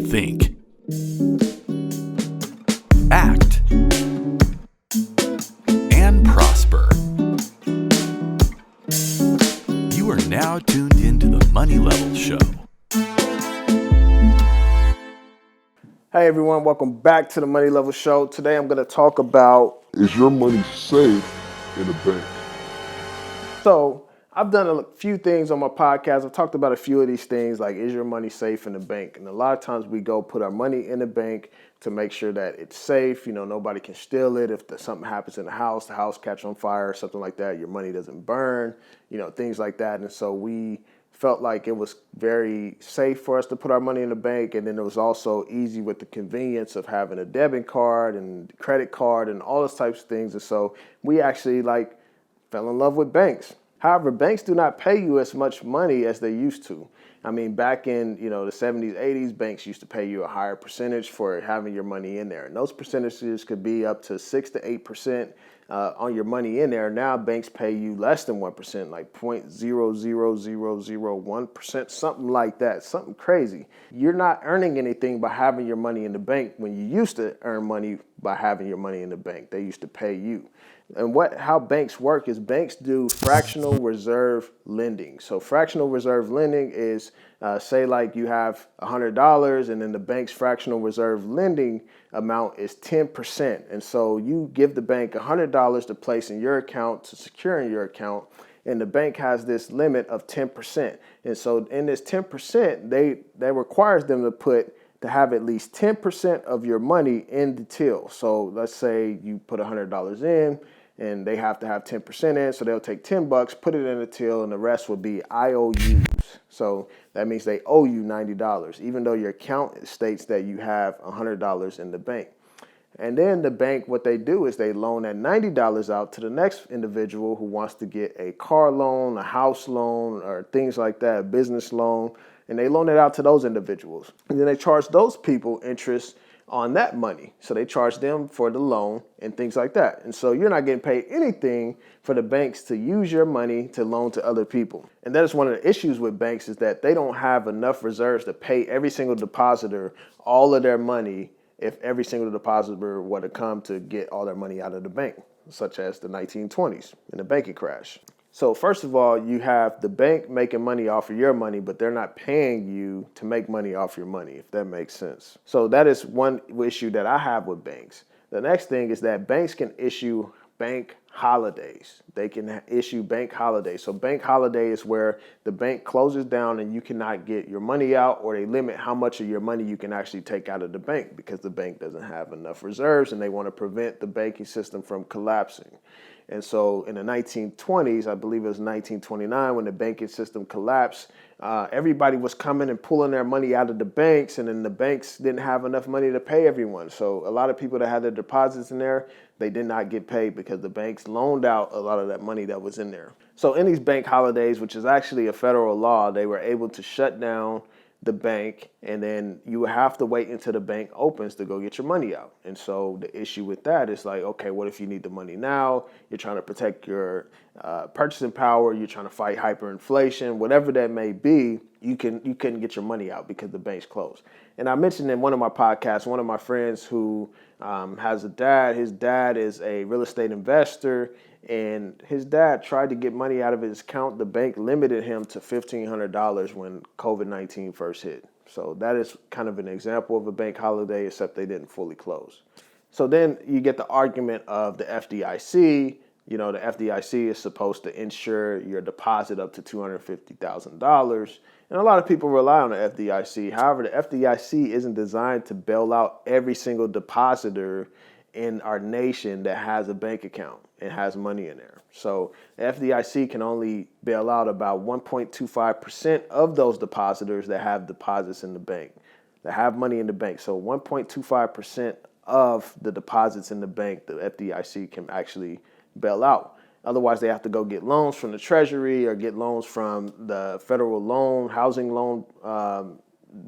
think, act, and prosper. You are now tuned into the Money Level Show. Hey everyone, welcome back to the Money Level Show. Today I'm going to talk about, is your money safe in a bank? So I've done a few things on my podcast. I've talked about a few of these things, like is your money safe in the bank? And a lot of times we go put our money in the bank to make sure that it's safe. You know, nobody can steal it. If something happens in the house catch on fire or something like that, your money doesn't burn, you know, things like that. And so we felt like it was very safe for us to put our money in the bank. And then it was also easy with the convenience of having a debit card and credit card and all those types of things. And so we actually fell in love with banks. However, banks do not pay you as much money as they used to. I mean, back in, the 70s, 80s, banks used to pay you a higher percentage for having your money in there. And those percentages could be up to 6 to 8% on your money in there. Now banks pay you less than 1%, like 0.00001%, something like that, something crazy. You're not earning anything by having your money in the bank when you used to earn money by having your money in the bank. They used to pay you. And how banks work is banks do fractional reserve lending. So fractional reserve lending is, say like you have $100 and then the bank's fractional reserve lending amount is 10%. And so you give the bank $100 to place in your account, to secure in your account, and the bank has this limit of 10%. And so in this 10%, that requires them to have at least 10% of your money in the till. So let's say you put $100 in and they have to have 10% in. So they'll take $10, put it in the till, and the rest will be IOUs. So that means they owe you $90, even though your account states that you have $100 in the bank. And then the bank, what they do is they loan that $90 out to the next individual who wants to get a car loan, a house loan, or things like that, a business loan. And they loan it out to those individuals. And then they charge those people interest on that money. So they charge them for the loan and things like that. And so you're not getting paid anything for the banks to use your money to loan to other people. And that is one of the issues with banks, is that they don't have enough reserves to pay every single depositor all of their money if every single depositor were to come to get all their money out of the bank, such as the 1920s in the banking crash. So first of all, you have the bank making money off of your money, but they're not paying you to make money off your money, if that makes sense. So that is one issue that I have with banks. The next thing is that banks can issue bank holidays. They can issue bank holidays. So bank holiday is where the bank closes down and you cannot get your money out, or they limit how much of your money you can actually take out of the bank because the bank doesn't have enough reserves and they want to prevent the banking system from collapsing. And so in the 1920s, I believe it was 1929, when the banking system collapsed, everybody was coming and pulling their money out of the banks, and then the banks didn't have enough money to pay everyone. So a lot of people that had their deposits in there, they did not get paid because the banks loaned out a lot of that money that was in there. So in these bank holidays, which is actually a federal law, they were able to shut down the bank, and then you have to wait until the bank opens to go get your money out. And so the issue with that is like, okay, what if you need the money now? You're trying to protect your purchasing power. You're trying to fight hyperinflation, whatever that may be. You couldn't get your money out because the bank's closed. And I mentioned in one of my podcasts, one of my friends who has a dad. His dad is a real estate investor, and his dad tried to get money out of his account. The bank limited him to $1,500 when COVID-19 first hit. So that is kind of an example of a bank holiday, except they didn't fully close. So then you get the argument of the FDIC. You know, the FDIC is supposed to insure your deposit up to $250,000. And a lot of people rely on the FDIC. However, the FDIC isn't designed to bail out every single depositor in our nation that has a bank account and has money in there. So the FDIC can only bail out about 1.25% of those depositors that have deposits in the bank, that have money in the bank. So 1.25% of the deposits in the bank, the FDIC can actually bail out. Otherwise, they have to go get loans from the Treasury or get loans from the federal housing loan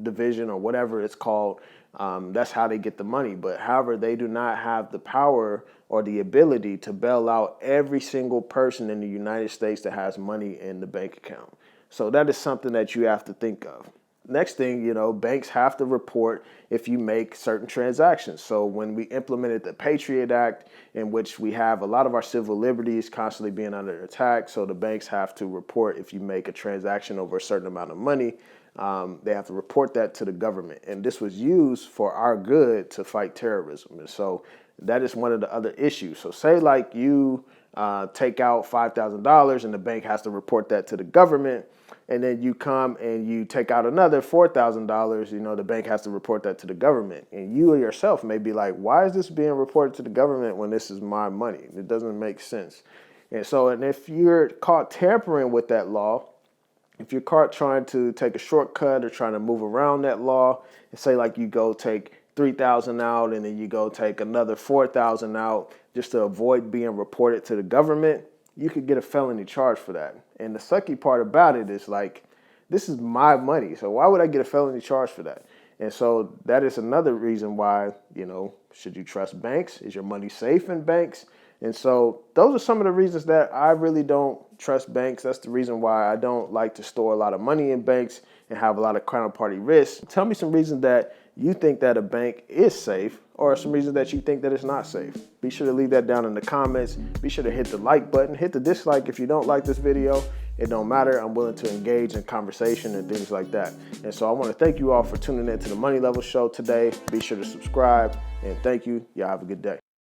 division, or whatever it's called. That's how they get the money. But however, they do not have the power or the ability to bail out every single person in the United States that has money in the bank account. So that is something that you have to think of. next thing, banks have to report if you make certain transactions. So when we implemented the Patriot Act, in which we have a lot of our civil liberties constantly being under attack, so the banks have to report if you make a transaction over a certain amount of money. They have to report that to the government. And this was used for our good to fight terrorism. And so that is one of the other issues. So say like you take out $5,000 and the bank has to report that to the government. And then you come and you take out another $4,000, the bank has to report that to the government. And you yourself may be like, why is this being reported to the government when this is my money? It doesn't make sense. And if you're caught tampering with that law, if you're caught trying to take a shortcut or trying to move around that law, and say like you go take $3,000 out and then you go take another $4,000 out just to avoid being reported to the government, you could get a felony charge for that. And the sucky part about it is like, this is my money, so why would I get a felony charge for that? And so that is another reason why, should you trust banks? Is your money safe in banks? And so those are some of the reasons that I really don't trust banks. That's the reason why I don't like to store a lot of money in banks and have a lot of counterparty risk. Tell me some reasons that you think that a bank is safe, or some reasons that you think that it's not safe. Be sure to leave that down in the comments. Be sure to hit the like button, hit the dislike if you don't like this video. It don't matter. I'm willing to engage in conversation and things like that. And so I want to thank you all for tuning in to the Money Level Show today. Be sure to subscribe, and thank you. Y'all have a good day.